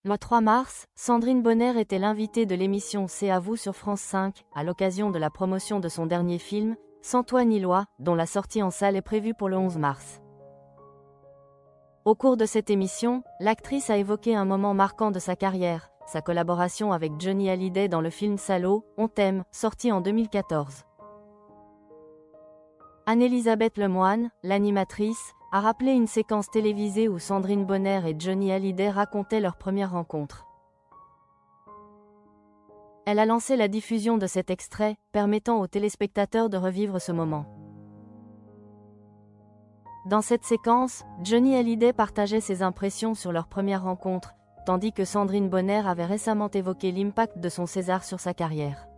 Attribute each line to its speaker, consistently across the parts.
Speaker 1: Le 3 mars, Sandrine Bonnaire était l'invitée de l'émission C'est à vous sur France 5, à l'occasion de la promotion de son dernier film, Sans toi ni loi, dont la sortie en salle est prévue pour le 11 mars. Au cours de cette émission, l'actrice a évoqué un moment marquant de sa carrière, sa collaboration avec Johnny Hallyday dans le film Salaud, On t'aime, sorti en 2014. Anne-Elisabeth Lemoine, l'animatrice, a rappelé une séquence télévisée où Sandrine Bonnaire et Johnny Hallyday racontaient leur première rencontre. Elle a lancé la diffusion de cet extrait, permettant aux téléspectateurs de revivre ce moment. Dans cette séquence, Johnny Hallyday partageait ses impressions sur leur première rencontre, tandis que Sandrine Bonnaire avait récemment évoqué l'impact de son César sur sa carrière.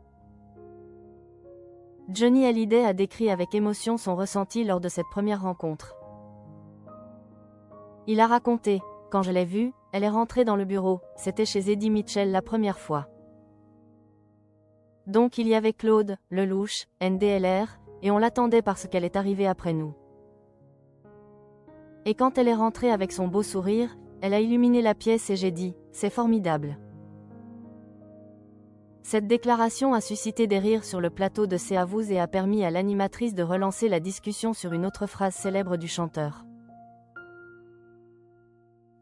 Speaker 1: Johnny Hallyday a décrit avec émotion son ressenti lors de cette première rencontre. Il a raconté « Quand je l'ai vue, elle est rentrée dans le bureau, c'était chez Eddie Mitchell la première fois. Donc il y avait Claude, Lelouch, NDLR, et on l'attendait parce qu'elle est arrivée après nous. Et quand elle est rentrée avec son beau sourire, elle a illuminé la pièce et j'ai dit « C'est formidable ». Cette déclaration a suscité des rires sur le plateau de C'est à vous et a permis à l'animatrice de relancer la discussion sur une autre phrase célèbre du chanteur.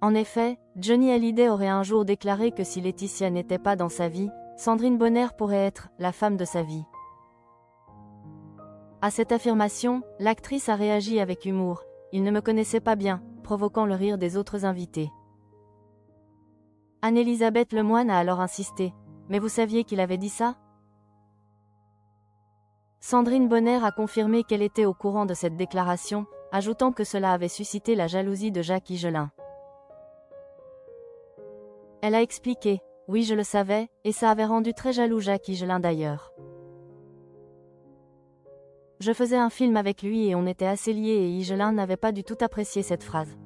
Speaker 1: En effet, Johnny Hallyday aurait un jour déclaré que si Laetitia n'était pas dans sa vie, Sandrine Bonnaire pourrait être la femme de sa vie. À cette affirmation, l'actrice a réagi avec humour. Il ne me connaissait pas bien, provoquant le rire des autres invités. Anne-Elisabeth Lemoine a alors insisté. Mais vous saviez qu'il avait dit ça? Sandrine Bonnaire a confirmé qu'elle était au courant de cette déclaration, ajoutant que cela avait suscité la jalousie de Jacques Higelin. Elle a expliqué « Oui, je le savais, et ça avait rendu très jaloux Jacques Higelin d'ailleurs. Je faisais un film avec lui et on était assez liés et Higelin n'avait pas du tout apprécié cette phrase. »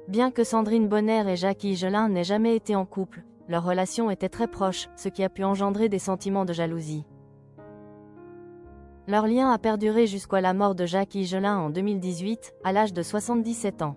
Speaker 1: Bien que Sandrine Bonnaire et Jacques Higelin n'aient jamais été en couple, leur relation était très proche, ce qui a pu engendrer des sentiments de jalousie. Leur lien a perduré jusqu'à la mort de Jacques Higelin en 2018, à l'âge de 77 ans.